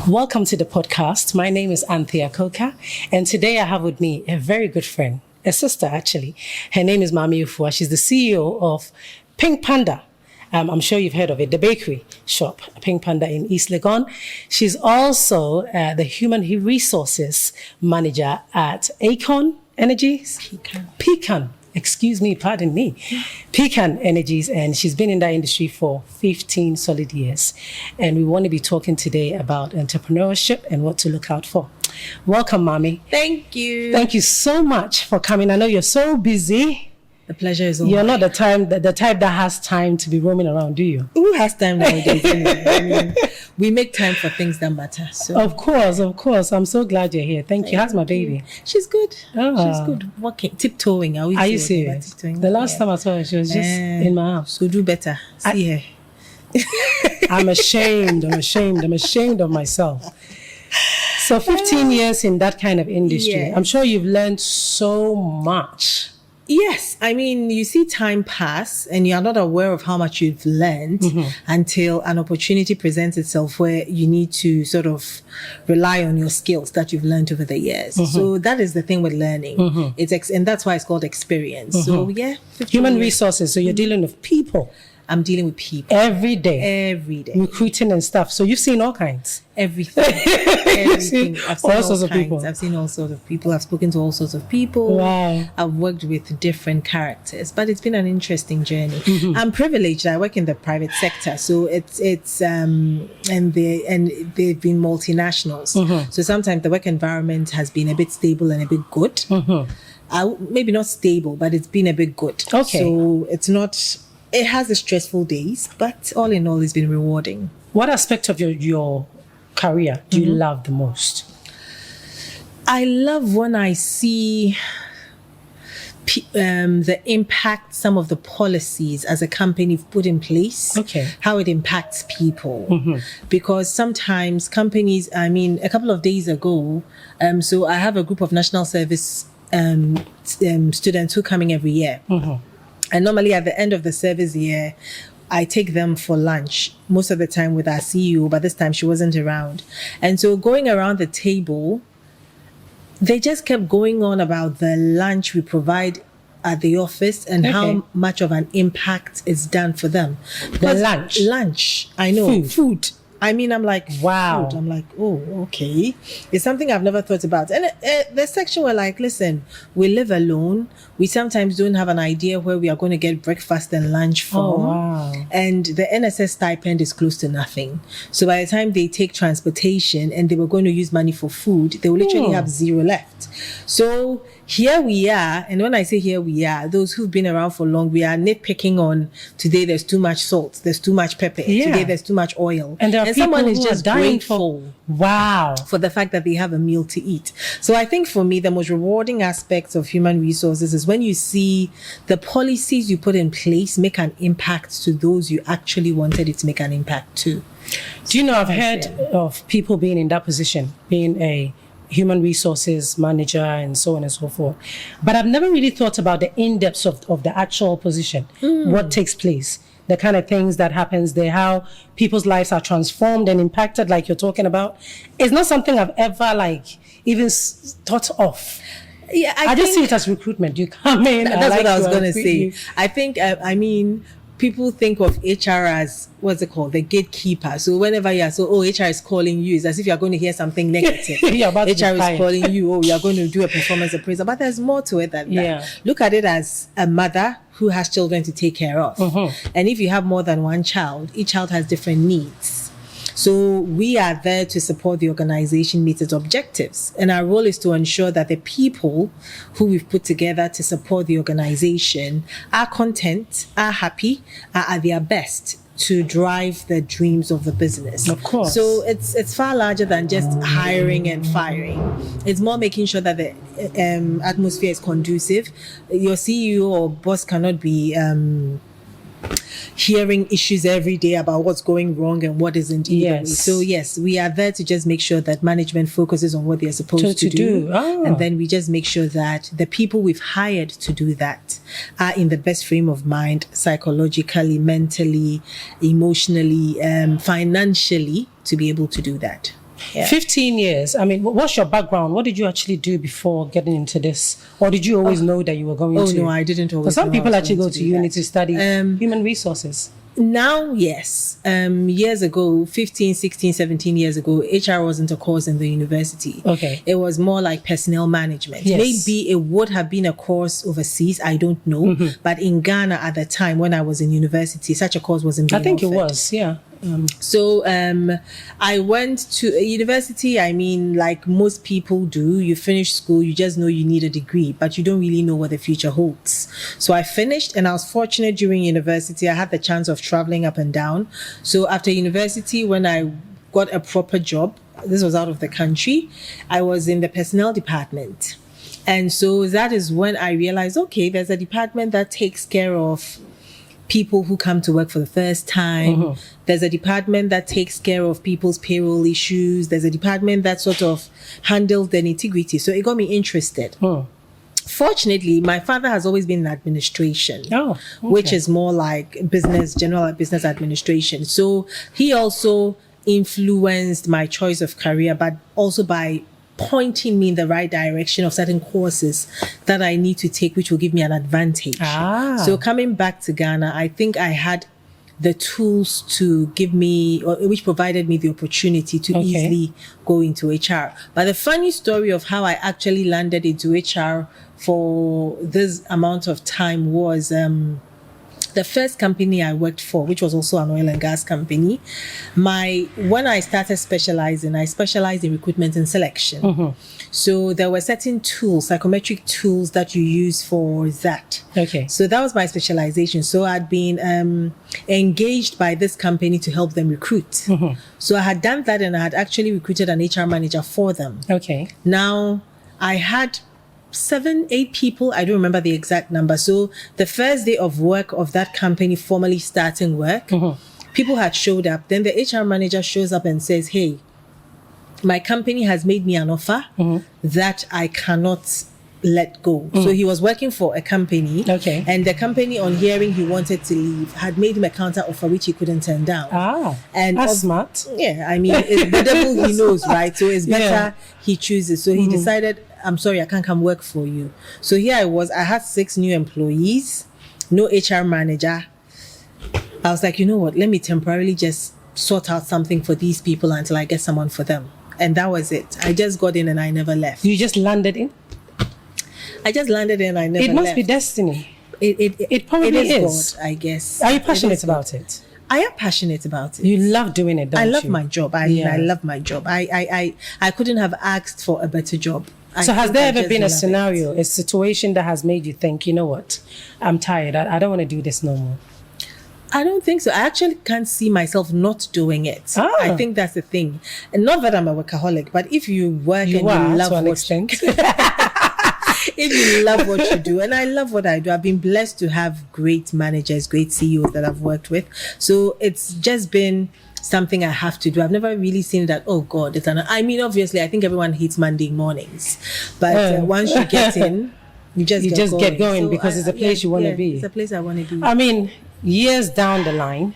Welcome to the podcast. My name is ANTHEA COKER, and today I have with me a very good friend, a sister actually. Her name is Mami Ufua. She's the CEO of PANDA. I'm sure you've heard of it, the bakery shop, PANDA in East Legon. She's also the human resources manager at Acorn Energies. Pecan. Excuse me, pardon me. Pecan Energies, and she's been in that industry for 15 solid years. And we want to be talking today about entrepreneurship and what to look out for. Welcome, Mami. Thank you. Thank you so much for coming. I know you're so busy. The pleasure is all You're mine. not the type that has time to be roaming around, do you? Who has time nowadays? I mean, we make time for things that matter. So. Of course. I'm so glad you're here. Thank you. How's my baby? She's good. Oh. She's good. Walking, tiptoeing. Are you serious? The last time I saw her, she was just in my house. So do better. See her. I'm ashamed of myself. So 15 years in that kind of industry. Yes. I'm sure you've learned so much. Yes. I mean, you see time pass and you're not aware of how much you've learned until an opportunity presents itself where you need to sort of rely on your skills that you've learned over the years. So that is the thing with learning. And that's why it's called experience. So yeah. Human resources. So you're dealing with people. I'm dealing with people. Every day. Recruiting and stuff. So you've seen all kinds. Everything. I've seen all sorts of people. I've seen all sorts of people. I've spoken to all sorts of people. Wow. I've worked with different characters, but it's been an interesting journey. I'm privileged. I work in the private sector, so it's and they've been multinationals. So sometimes the work environment has been a bit stable and a bit good. Maybe not stable, but it's been a bit good. Okay. So it's not. It has the stressful days, but all in all, it's been rewarding. What aspect of your career do you love the most? I love when I see the impact some of the policies as a company put in place, how it impacts people. Because sometimes companies, I mean, a couple of days ago, so I have a group of national service students who are coming every year. And normally at the end of the service year, I take them for lunch, most of the time with our CEO, but this time she wasn't around. And so going around the table, they just kept going on about the lunch we provide at the office and how much of an impact it's done for them. Lunch, I know. Food. I mean, I'm like, wow. Food. I'm like, oh, okay. It's something I've never thought about. And the section were like, listen, we live alone. We sometimes don't have an idea where we are going to get breakfast and lunch from. Oh, wow. And the NSS stipend is close to nothing. So by the time they take transportation and they were going to use money for food, they will literally have zero left. So here we are. And when I say here we are, those who've been around for long, we are nitpicking on today there's too much salt, there's too much pepper, today there's too much oil. And someone is just grateful for the fact that they have a meal to eat. So I think for me, the most rewarding aspects of human resources is when you see the policies you put in place make an impact to those you actually wanted it to make an impact to. Do you know, I've heard of people being in that position, being a human resources manager and so on and so forth. But I've never really thought about the in-depth of the actual position, what takes place, the kind of things that happens there, how people's lives are transformed and impacted like you're talking about. It's not something I've ever even thought of. Yeah, I just see it as recruitment. You come in. That's what I was going to say. I think, people think of HR as, what's it called? The gatekeeper. So whenever you are, HR is calling you, it's as if you're going to hear something negative. HR is calling you, you're going to do a performance appraisal. But there's more to it than that. Look at it as a mother who has children to take care of. And if you have more than one child, each child has different needs. So we are there to support the organization meet its objectives. And our role is to ensure that the people who we've put together to support the organization are content, are happy, are at their best to drive the dreams of the business. Of course. So it's far larger than just hiring and firing. It's more making sure that the atmosphere is conducive. Your CEO or boss cannot be hearing issues every day about what's going wrong and what isn't either. So yes, we are there to just make sure that management focuses on what they're supposed to do. And then we just make sure that the people we've hired to do that are in the best frame of mind, psychologically, mentally, emotionally, financially, to be able to do that. Yeah. 15 years. I mean, what's your background? What did you actually do before getting into this? Or did you always know that you were going to? Oh, no, I didn't always know. Because some people actually go to uni to study human resources. Now, yes. Years ago, 15, 16, 17 years ago, HR wasn't a course in the university. Okay. It was more like personnel management. Yes. Maybe it would have been a course overseas. I don't know. But in Ghana at the time when I was in university, such a course wasn't being offered. It was, yeah. So I went to a university. I mean, like most people do, you finish school, you just know you need a degree, but you don't really know what the future holds. So I finished, and I was fortunate during university. I had the chance of traveling up and down. So after university, when I got a proper job, this was out of the country, I was in the personnel department. And so that is when I realized, okay, there's a department that takes care of people who come to work for the first time. There's a department that takes care of people's payroll issues. There's a department that sort of handles their integrity. So it got me interested. Fortunately, my father has always been in administration, which is more like general business administration. So he also influenced my choice of career, but also by pointing me in the right direction of certain courses that I need to take, which will give me an advantage. So coming back to Ghana, I think I had the tools to give me, which provided me the opportunity to easily go into HR. But the funny story of how I actually landed into HR for this amount of time was the first company I worked for, which was also an oil and gas company. When I started specializing, I specialized in recruitment and selection. So there were certain tools, psychometric tools that you use for that. So that was my specialization. So I'd been engaged by this company to help them recruit. So I had done that, and I had actually recruited an HR manager for them. Now I had 7, 8 people. I don't remember the exact number. So the first day of work of that company formally starting work, people had showed up. Then the HR manager shows up and says, hey, my company has made me an offer that I cannot let go. So he was working for a company, and the company, on hearing he wanted to leave, had made him a counter offer which he couldn't turn down. And that's smart. Yeah, I mean, it's the devil he knows, right? So it's better he chooses. So he decided, I'm sorry, I can't come work for you. So here I was, I had 6 new employees, no HR manager. I was like, you know what, let me temporarily just sort out something for these people until I get someone for them. And that was it. I just got in and I never left. You just landed in? I just landed in and I never left. It must be destiny. It probably is. God, I guess. Are you passionate about it? I am passionate about it. You love doing it, don't you? I love my job. I love my job. I couldn't have asked for a better job. So has there ever been a scenario, a situation that has made you think, you know what, I'm tired. I don't want to do this no more? I don't think so. I actually can't see myself not doing it. I think that's the thing. And not that I'm a workaholic, but if you work and you love if you love what you do, and I love what I do, I've been blessed to have great managers, great CEOs that I've worked with. So it's just been something I have to do. I've never really seen that, oh God, I mean, obviously, I think everyone hates Monday mornings. But once you get in, you just get going so because it's a place you want to be. It's a place I want to be. I mean, years down the line,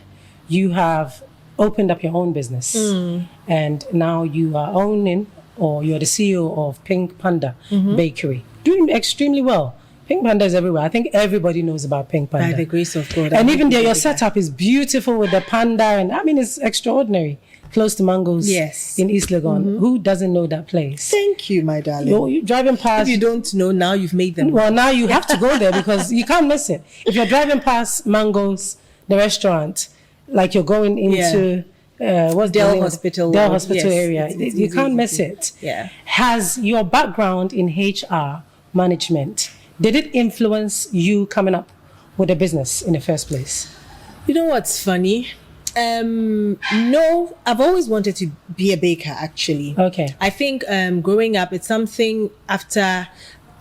you have opened up your own business. And now you are owning, or you're the CEO of Pink Panda Bakery. Doing extremely well. Pink Panda is everywhere. I think everybody knows about Pink Panda. By the grace of God. And even there, your setup is beautiful with the panda. And I mean, it's extraordinary. Close to Mango's in East Legon. Who doesn't know that place? Thank you, my darling. You're driving past. If you don't know, now you've made them. Well, now you have to go there because you can't miss it. If you're driving past Mango's, the restaurant, like you're going into... what's Dell Hospital area. You can't miss it. Has your background in HR management, did it influence you coming up with a business in the first place? You know what's funny? No, I've always wanted to be a baker, actually. I think growing up, it's something after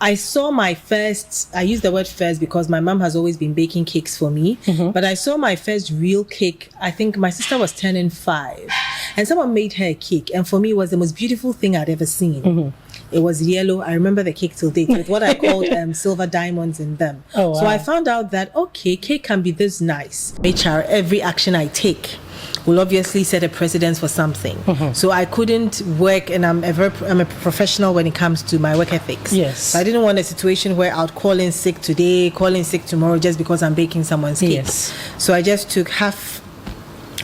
I saw my first, I use the word first because my mom has always been baking cakes for me, but I saw my first real cake. I think my sister was turning 5 and someone made her a cake. And for me, it was the most beautiful thing I'd ever seen. It was yellow. I remember the cake till date with what I called silver diamonds in them. Oh, wow. So I found out that, okay, cake can be this nice. HR, every action I take will obviously set a precedence for something. So I couldn't work, and I'm a professional when it comes to my work ethics. Yes. So I didn't want a situation where I'd call in sick today, call in sick tomorrow just because I'm baking someone's cake. Yes. So I just took half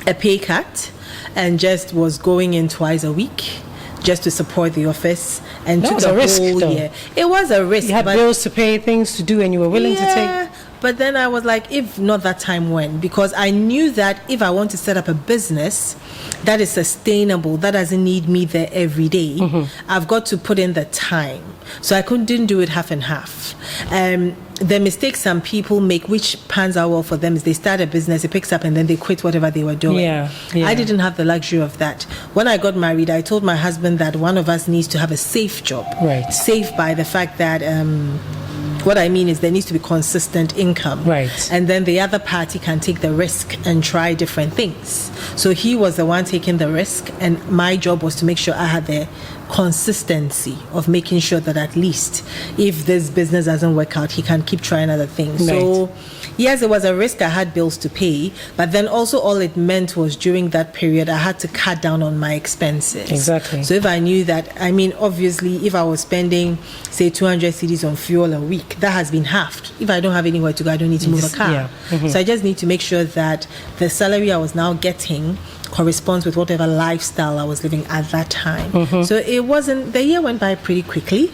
a pay cut and just was going in twice a week just to support the office, and that took was the a risk, whole though. year. It was a risk. You had bills to pay, things to do, and you were willing to take. But then I was like, if not that time, when? Because I knew that if I want to set up a business that is sustainable, that doesn't need me there every day, I've got to put in the time. So I didn't do it half and half. The mistake some people make, which pans out well for them, is they start a business, it picks up, and then they quit whatever they were doing. I didn't have the luxury of that. When I got married, I told my husband that one of us needs to have a safe job. Right. Safe by the fact that what I mean is there needs to be consistent income. Right. And then the other party can take the risk and try different things. So he was the one taking the risk, and my job was to make sure I had the consistency of making sure that at least if this business doesn't work out, he can keep trying other things. Right. So yes, it was a risk. I had bills to pay, but then also all it meant was during that period I had to cut down on my expenses. Exactly. So if I knew that, I mean, obviously if I was spending say 200 cedis on fuel a week, that has been halved. If I don't have anywhere to go, I don't need to move a car. So I just need to make sure that the salary I was now getting corresponds with whatever lifestyle I was living at that time. So the year went by pretty quickly.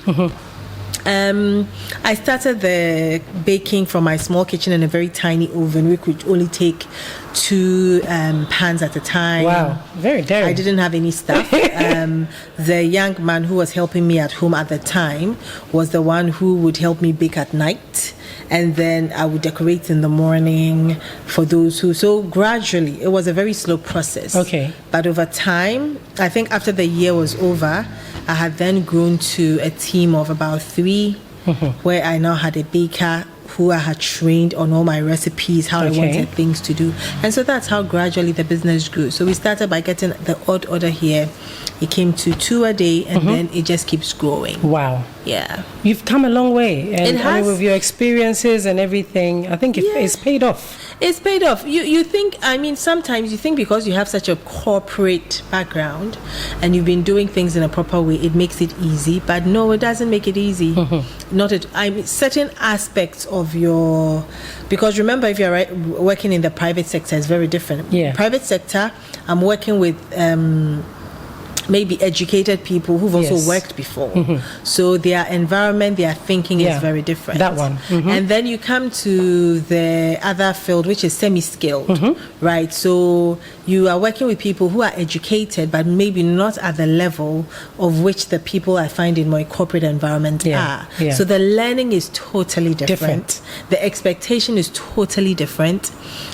I started the baking from my small kitchen in a very tiny oven. We could only take 2 pans at a time. Wow, very daring. I didn't have any staff. The young man who was helping me at home at the time was the one who would help me bake at night, and then I would decorate in the morning for those who... So gradually, it was a very slow process. Okay. But over time, I think after the year was over, I had then grown to a team of about 3, where I now had a baker who I had trained on all my recipes, how I wanted things to do. And so that's how gradually the business grew. So we started by getting the odd order here. It came to 2 a day, and then it just keeps growing. Wow. Yeah. You've come a long way. And it has. I mean, with your experiences and everything, I think it's paid off. It's paid off. You think, I mean, sometimes you think because you have such a corporate background and you've been doing things in a proper way, it makes it easy. But no, it doesn't make it easy. I mean, certain aspects of your... Because remember, if you're working in the private sector, it's very different. Private sector, I'm working with... maybe educated people who've also worked before. So their environment, their thinking is very different. That one. And then you come to the other field, which is semi-skilled, right? So you are working with people who are educated, but maybe not at the level of which the people I find in my corporate environment are. So the learning is totally different. The expectation is totally different.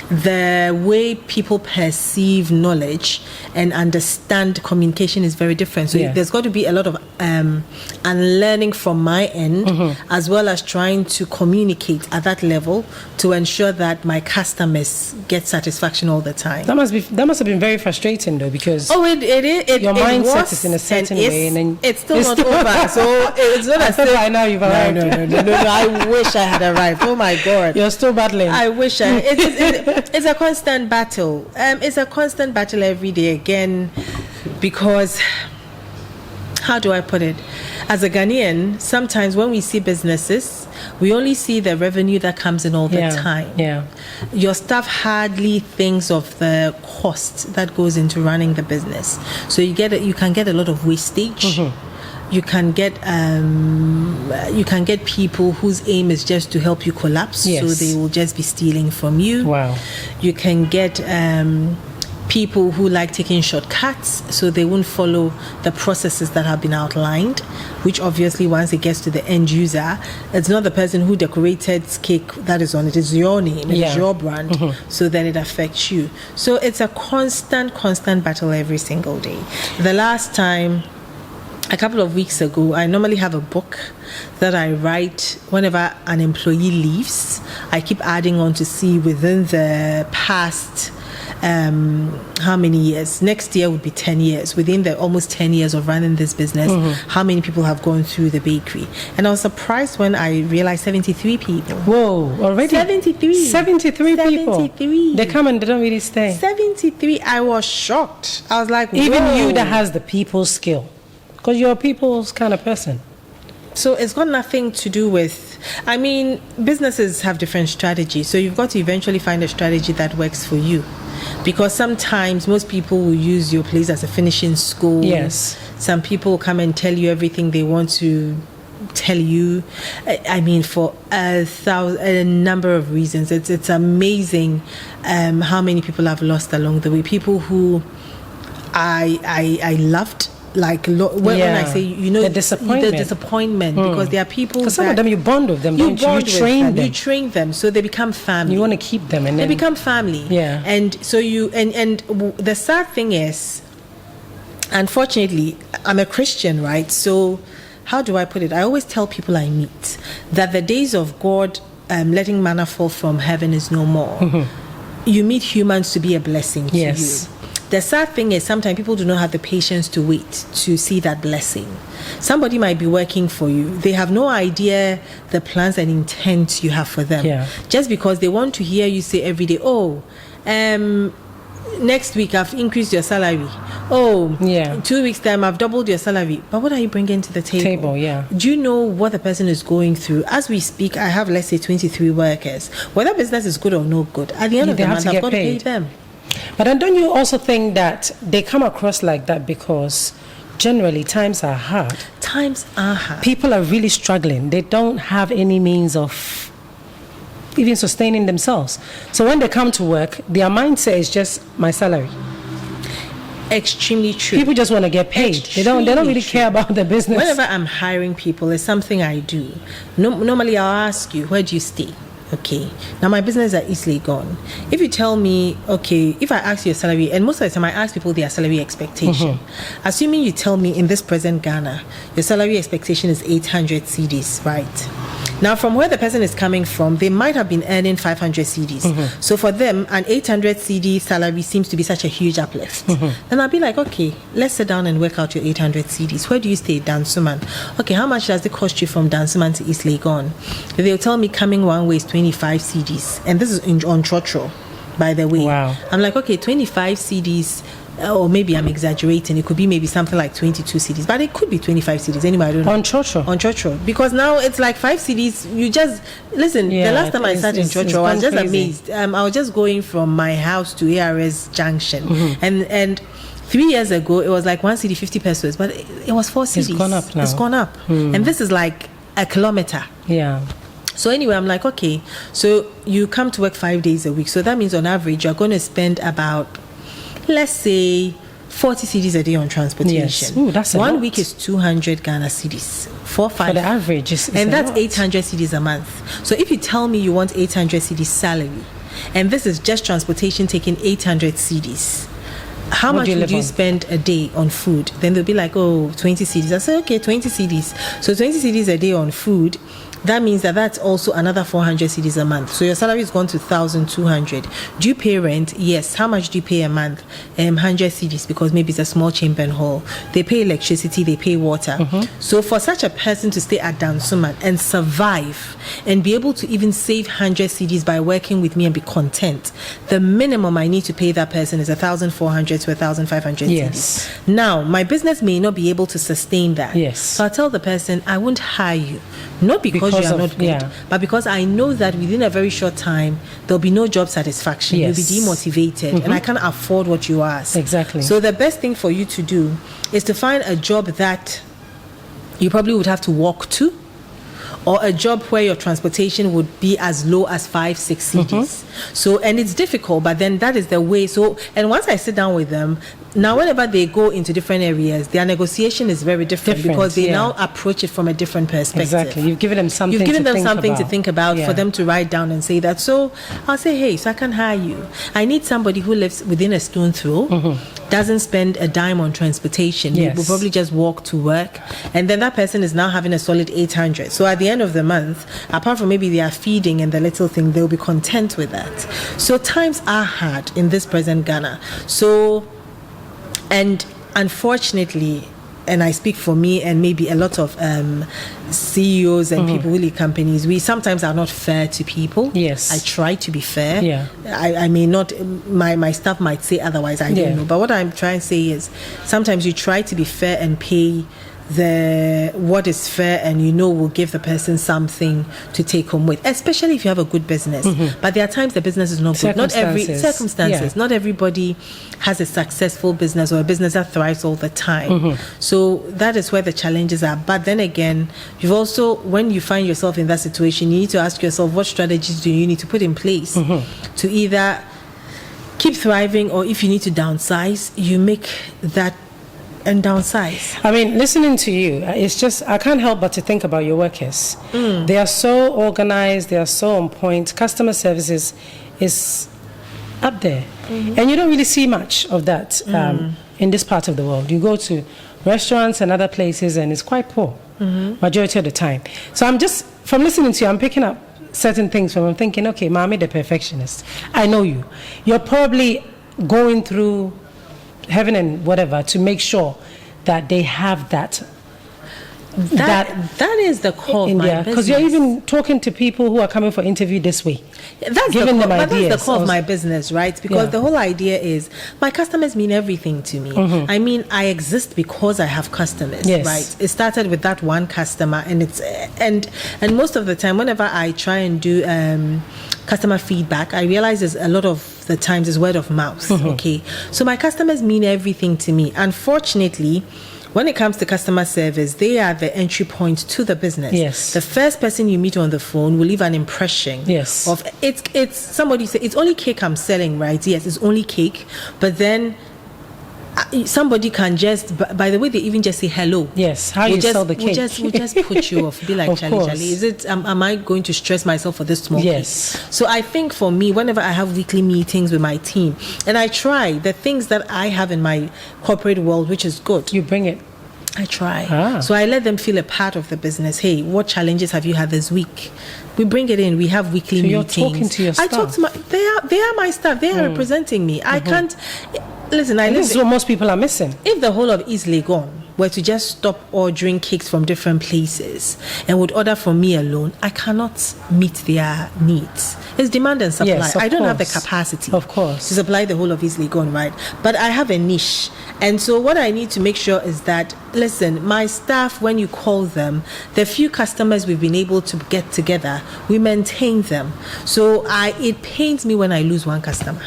The way people perceive knowledge and understand communication is very different. So there's got to be a lot of unlearning from my end, as well as trying to communicate at that level to ensure that my customers get satisfaction all the time. That must have been very frustrating, though, because your mindset is in a certain way, and then it's still not over. So it's not as if by now you've arrived. No. I wish I had arrived. Oh my God, you're still battling. I wish it's a constant battle. It's a constant battle every day again, because how do I put it? As a Ghanaian, sometimes when we see businesses, we only see the revenue that comes in all the time. Your staff hardly thinks of the cost that goes into running the business. So you can get a lot of wastage. You can get people whose aim is just to help you collapse. So they will just be stealing from you. Wow. You can get people who like taking shortcuts, so they won't follow the processes that have been outlined, which obviously once it gets to the end user, it's not the person who decorated cake that is on it, it's your name, it's your brand, so then it affects you. So it's a constant battle every single day. The last time, a couple of weeks ago, I normally have a book that I write whenever an employee leaves. I keep adding on to see within the past how many years? Next year would be 10 years. Within the almost 10 years of running this business, how many people have gone through the bakery? And I was surprised when I realized 73 people. Whoa, already? 73. 73 people. 73. They come and they don't really stay. 73. I was shocked. I was like, even whoa. You that has the people skill, because you're a people's kind of person. So it's got nothing to do with, I mean, businesses have different strategies. So you've got to eventually find a strategy that works for you. Because sometimes most people will use your place as a finishing school. Yes. Some people will come and tell you everything they want to tell you. I mean, for a number of reasons. It's amazing how many people I've lost along the way. People who I loved. Like when I say, you know, the disappointment, because there are people. Because some of them you bond with them, you train them. You train them, so they become family. You want to keep them, and they become family. Yeah. And so and the sad thing is, unfortunately, I'm a Christian, right? So how do I put it? I always tell people I meet that the days of God letting manna fall from heaven is no more. You meet humans to be a blessing to you. The sad thing is sometimes people do not have the patience to wait to see that blessing. Somebody might be working for you. They have no idea the plans and intent you have for them. Yeah. Just because they want to hear you say every day, oh, next week I've increased your salary. Oh, 2 weeks time I've doubled your salary. But what are you bringing to the table? Do you know what the person is going through? As we speak, I have, let's say, 23 workers. Whether business is good or no good, at the end of the month, I've got to pay them. But then don't you also think that they come across like that because generally times are hard? Times are hard. People are really struggling. They don't have any means of even sustaining themselves. So when they come to work, their mindset is just my salary. Extremely true. People just want to get paid. They don't really care about the business. Whenever I'm hiring people, it's something I do. Normally I'll ask you, where do you stay? Okay, now my business is at East Legon. If you tell me, okay, if I ask you your salary, and most of the time I ask people their salary expectation, assuming you tell me in this present Ghana, your salary expectation is 800 cedis, right? Now, from where the person is coming from, they might have been earning 500 cedis. So for them, an 800 CD salary seems to be such a huge uplift. Then I'll be like, okay, let's sit down and work out your 800 cedis. Where do you stay, Dansuman? Okay, how much does it cost you from Dansuman to East Legon? They'll tell me coming one way is 25 cedis. And this is on Trotro, by the way. Wow. I'm like, okay, 25 cedis. Or maybe I'm exaggerating. It could be maybe something like 22 CDs, but it could be 25 CDs. Anyway, I don't know. On Chotro. Because now it's like 5 CDs. You just listen. The last time I sat in Chotro, I was just amazed. I was just going from my house to ARS Junction, and 3 years ago it was like 1 CD 50 pesos, but it was 4 CDs. It's gone up now. It's gone up, and this is like a kilometer. Yeah. So anyway, I'm like, okay, so you come to work 5 days a week. So that means on average you're going to spend about, let's say, 40 cedis a day on transportation. Yes. Ooh, that's a lot. 1 week is 200 Ghana cedis. 4, 5. For the average, and that's 800 cedis a month. So if you tell me you want 800 cedis salary, and this is just transportation taking 800 cedis, how much would you spend a day on food? Then they'll be like, oh, 20 cedis. I say, okay, 20 cedis. So 20 cedis a day on food. That means that's also another 400 cedis a month. So your salary is gone to 1,200. Do you pay rent? Yes. How much do you pay a month? 100 cedis, because maybe it's a small chamber hall. They pay electricity, they pay water. So for such a person to stay at Dansuman and survive and be able to even save 100 cedis by working with me and be content, the minimum I need to pay that person is 1,400 to 1,500 yes. cedis. Now, my business may not be able to sustain that. Yes. So I tell the person, I won't hire you. Not because you are not good, but because I know that within a very short time there'll be no job satisfaction. You'll be demotivated, and I can't afford what you ask. Exactly. So the best thing for you to do is to find a job that you probably would have to walk to, or a job where your transportation would be as low as 5-6 CDs. So, and it's difficult, but then that is the way. So, and once I sit down with them, now whenever they go into different areas, their negotiation is very different because they now approach it from a different perspective. Exactly. You've given them something to think about for them to write down and say that. So I'll say, hey, so I can hire you. I need somebody who lives within a stone throw. doesn't spend a dime on transportation. Yes. Will probably just walk to work, and then that person is now having a solid 800. So at the end of the month, apart from maybe their feeding and the little thing, they'll be content with that. So times are hard in this present Ghana. So, and unfortunately, and I speak for me and maybe a lot of CEOs and people who lead companies, we sometimes are not fair to people. Yes. I try to be fair. Yeah. I may not, my staff might say otherwise, I don't know. But what I'm trying to say is sometimes you try to be fair and pay what is fair and will give the person something to take home with, especially if you have a good business. But there are times the business is not good. Not every circumstances. Not everybody has a successful business or a business that thrives all the time. So that is where the challenges are. But then again, you've also, when you find yourself in that situation, you need to ask yourself, what strategies do you need to put in place to either keep thriving, or if you need to downsize, you make that and downsize. I mean, listening to you, it's just, I can't help but to think about your workers. They are so organized, they are so on point. Customer services is up there. And you don't really see much of that in this part of the world. You go to restaurants and other places and it's quite poor, majority of the time. So I'm just, from listening to you, I'm picking up certain things from, I'm thinking, okay, Mami the perfectionist, I know you. You're probably going through heaven and whatever to make sure that they have that is the core of my business. Because you're even talking to people who are coming for interview this way. That's the core of my business, right? Because the whole idea is my customers mean everything to me. I mean, I exist because I have customers, right? It started with that one customer, and it's and most of the time, whenever I try and do customer feedback, I realize there's a lot of the times is word of mouth. Okay, so my customers mean everything to me. Unfortunately, when it comes to customer service, they are the entry point to the business. Yes. The first person you meet on the phone will leave an impression of it's somebody say it's only cake I'm selling, right? Yes, it's only cake. But then somebody can just, by the way, they even just say hello. Yes, how you sell the cake. We'll just put you off. Be like, Charlie, is it? Am I going to stress myself for this small cake? So I think for me, whenever I have weekly meetings with my team, and I try the things that I have in my corporate world, which is good. You bring it. I try. So I let them feel a part of the business. Hey, what challenges have you had this week? We bring it in. We have weekly meetings. You're talking to your staff. I talk to they are my staff. They are representing me. I can't listen. This is what most people are missing. If the whole of East Legon were to just stop ordering cakes from different places and would order from me alone, I cannot meet their needs. It's demand and supply. I don't have the capacity, of course, to supply the whole of East Legon, right? But I have a niche. And so what I need to make sure is that, listen, my staff, when you call them, the few customers we've been able to get together, we maintain them. So it pains me when I lose one customer.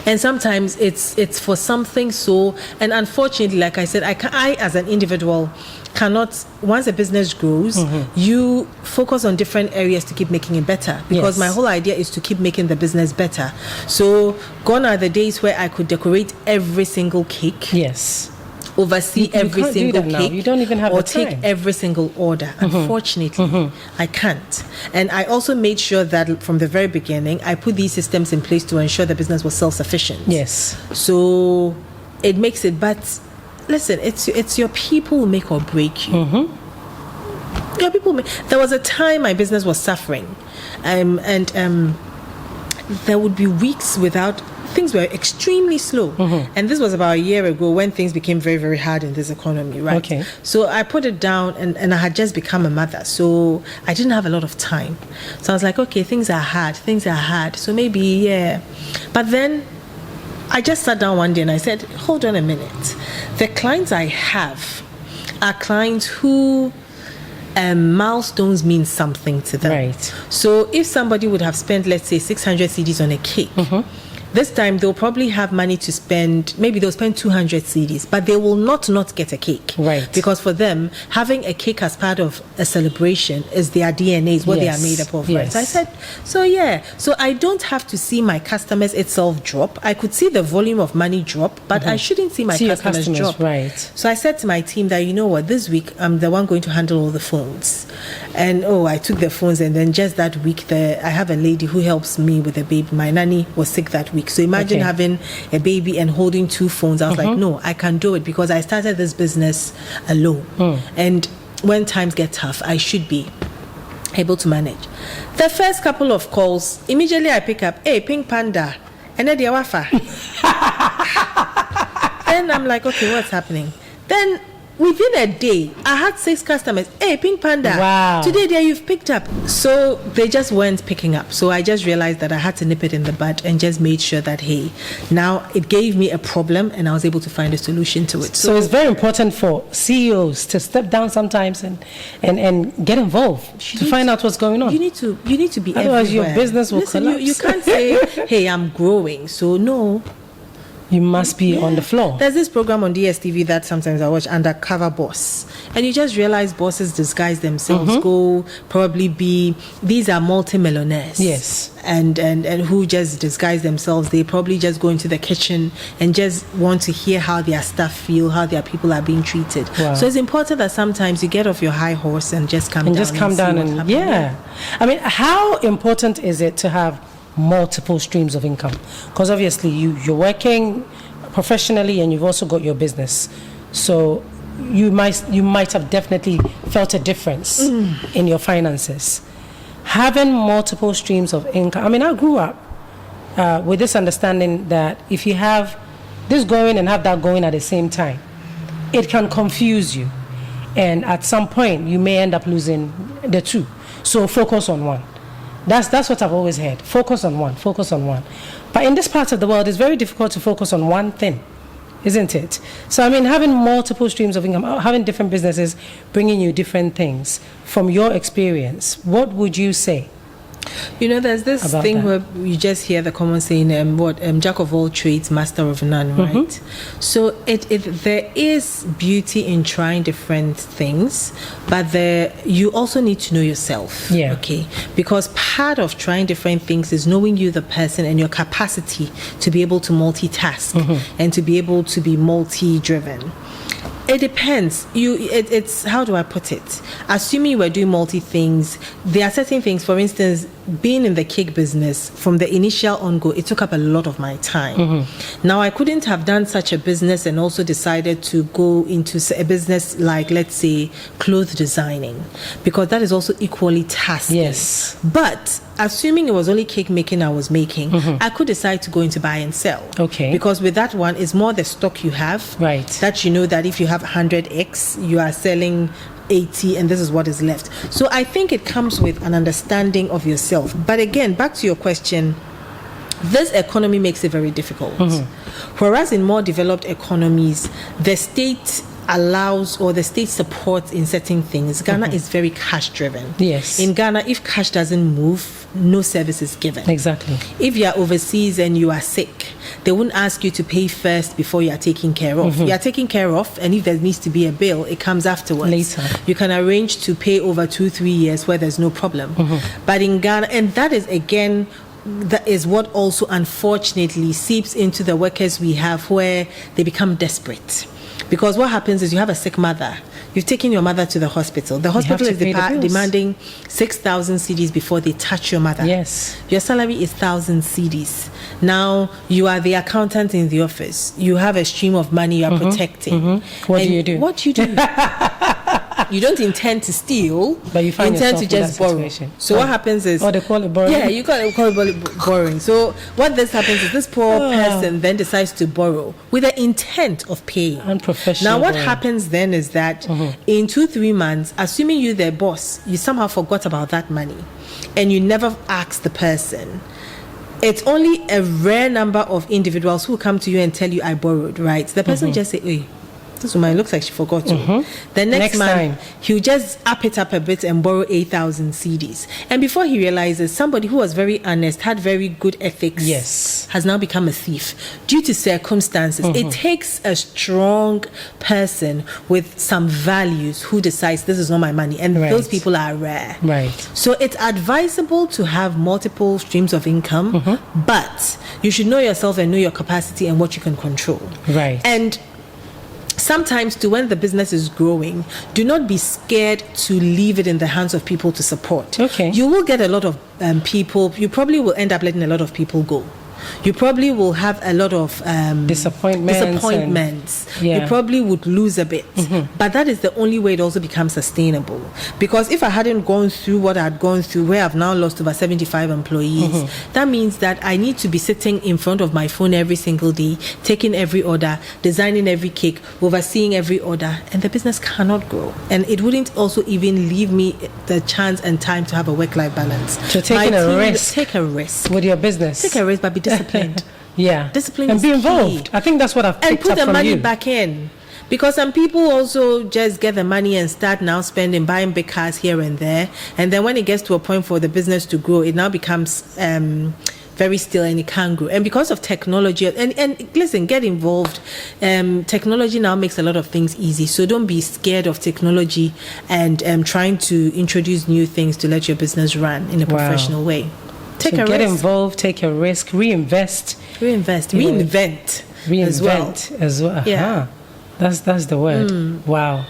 And sometimes it's for something so, and unfortunately, like I said, I as an individual cannot, once a business grows, you focus on different areas to keep making it better, because my whole idea is to keep making the business better. So gone are the days where I could decorate every single cake. Oversee every single cake. You don't even have or the time. Take every single order. Unfortunately, I can't. And I also made sure that from the very beginning, I put these systems in place to ensure the business was self-sufficient. So it makes it, but listen, it's your people who make or break you. Your people there was a time my business was suffering, and there would be weeks without, things were extremely slow. And this was about a year ago when things became very, very hard in this economy, right? So I put it down, and I had just become a mother, so I didn't have a lot of time. So I was like, okay, things are hard, so maybe, but then I just sat down one day and I said, hold on a minute. The clients I have are clients who milestones mean something to them. So if somebody would have spent, let's say, 600 CDs on a cake, this time they'll probably have money to spend, maybe they'll spend 200 CDs, but they will not get a cake. Because for them, having a cake as part of a celebration is their DNA, is what they are made up of. So I said, so I don't have to see my customers itself drop. I could see the volume of money drop, but I shouldn't see my customers drop. So I said to my team that, you know what, this week I'm the one going to handle all the phones. And I took the phones, and then just that week, I have a lady who helps me with the baby. My nanny was sick that week. week. So imagine having a baby and holding 2 phones. I was like, no, I can do it because I started this business alone. And when times get tough, I should be able to manage. The first couple of calls, immediately I pick up, hey, Pink Panda, and then wafa. Then I'm like, okay, what's happening? Then within a day, I had 6 customers. Hey, Pink Panda. Wow. Today, there you've picked up. So they just weren't picking up. So I just realized that I had to nip it in the bud and just made sure that, hey, now it gave me a problem and I was able to find a solution to it. So it's very important for CEOs to step down sometimes and get involved to find out what's going on. You need to be Otherwise, everywhere. your business will collapse. You can't say, hey, I'm growing. So no. You must be on the floor. There's this program on DSTV that sometimes I watch, Undercover Boss. And you just realize bosses disguise themselves, these are multi-millionaires. Yes. And who just disguise themselves. They probably just go into the kitchen and just want to hear how their staff feel, how their people are being treated. Wow. So it's important that sometimes you get off your high horse and just come down. I mean, how important is it to have multiple streams of income? Because obviously you're working professionally and you've also got your business, so you might have definitely felt a difference in your finances. Having multiple streams of income, I mean, I grew up with this understanding that if you have this going and have that going at the same time, it can confuse you, and at some point you may end up losing the two. So focus on one. That's what I've always heard. Focus on one. But in this part of the world, it's very difficult to focus on one thing, isn't it? So, I mean, having multiple streams of income, having different businesses bringing you different things, from your experience, what would you say? You know, there's this thing where you just hear the common saying, jack of all trades, master of none, right? So there is beauty in trying different things, but you also need to know yourself. Yeah. Okay. Because part of trying different things is knowing you, the person, and your capacity to be able to multitask and to be able to be multi-driven. It depends. It's how do I put it? Assuming you were doing multi things, there are certain things. For instance, being in the cake business, from the initial on-go, it took up a lot of my time. Now, I couldn't have done such a business and also decided to go into a business like, let's say, clothes designing, because that is also equally tasking. Yes. But assuming it was only cake making I was making, I could decide to go into buy and sell. Okay. Because with that one, it's more the stock you have. Right. That you know that if you have 100x, you are selling 80 and this is what is left. So I think it comes with an understanding of yourself. But again, back to your question, this economy makes it very difficult. Whereas in more developed economies, the state allows, or the state supports in certain things. Ghana is very cash driven. Yes. In Ghana, if cash doesn't move, no service is given. Exactly. If you are overseas and you are sick, they won't ask you to pay first before you are taken care of. You are taken care of, and if there needs to be a bill, it comes afterwards. Later. You can arrange to pay over 2-3 years where there's no problem. But in Ghana, and that is again, that is what also unfortunately seeps into the workers we have, where they become desperate. Because what happens is you have a sick mother. You've taken your mother to the hospital. The hospital is demanding 6,000 cedis before they touch your mother. Yes. Your salary is 1,000 cedis. Now, you are the accountant in the office. You have a stream of money you are protecting. What do you do? What do you do? You don't intend to steal, but you find intend to yourself in just that borrow. situation. So what happens is... they call it borrowing? Yeah, you call it borrowing. So what this happens is this poor person then decides to borrow with the intent of paying. Unprofessional. Now what happens then is that in 2-3 months, assuming you're their boss, you somehow forgot about that money and you never asked the person. It's only a rare number of individuals who come to you and tell you, I borrowed, right? The person just say, hey, this woman looks like she forgot to. The next man, he'll just up it up a bit and borrow 8,000 cedis. And before he realizes, somebody who was very honest, had very good ethics, has now become a thief due to circumstances. It takes a strong person with some values who decides this is not my money. And those people are rare. So it's advisable to have multiple streams of income, but you should know yourself and know your capacity and what you can control. And sometimes too, when the business is growing, do not be scared to leave it in the hands of people to support. You will get a lot of people. You probably will end up letting a lot of people go. you probably will have a lot of disappointments. You probably would lose a bit. But that is the only way it also becomes sustainable. Because if I hadn't gone through what I'd gone through, where I've now lost over 75 employees, that means that I need to be sitting in front of my phone every single day, taking every order, designing every cake, overseeing every order, and the business cannot grow. And it wouldn't also even leave me the chance and time to have a work-life balance. So taking a risk. Take a risk. With your business. Take a risk, but be disciplined. Discipline and is be involved. key. I think that's what I've picked up from you. And put the money back in. Because some people also just get the money and start now spending, buying big cars here and there. And then when it gets to a point for the business to grow, it now becomes very still and it can't grow. And because of technology, and listen, get involved. Technology now makes a lot of things easy. So don't be scared of technology and trying to introduce new things to let your business run in a professional way. Take a risk. Get involved, take a risk, reinvest. Reinvent as well. Yeah. That's the word. Wow.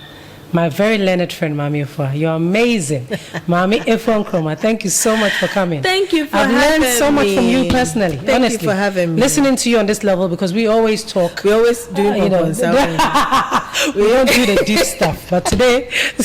My very learned friend, Mami Ufua. You're amazing. Mami Ufua Nkrumah, thank you so much for coming. Thank you for having me. I've learned so much from you personally, honestly. Thank you for having me. Listening to you on this level, because we always talk. We always do we don't do the deep stuff. But today we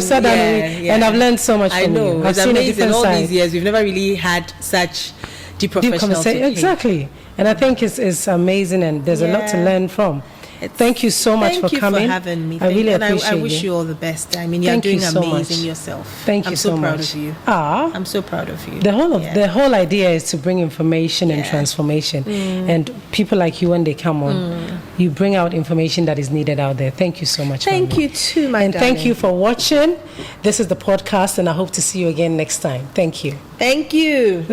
sat down and I've learned so much from you. I've seen a different all side. These years, we've never really had such deep professional talking. Exactly. And I think it's amazing, and there's a lot to learn from. Thank you so much for coming. Thank you for having me. I really appreciate it. I wish you all the best. I mean, you're doing amazing yourself. Thank you so much. I'm so proud of you. I'm so proud of you. The whole idea is to bring information and transformation. And people like you, when they come on, you bring out information that is needed out there. Thank you so much. Thank you too, my darling. Thank you for watching. This is the podcast, and I hope to see you again next time. Thank you. Thank you.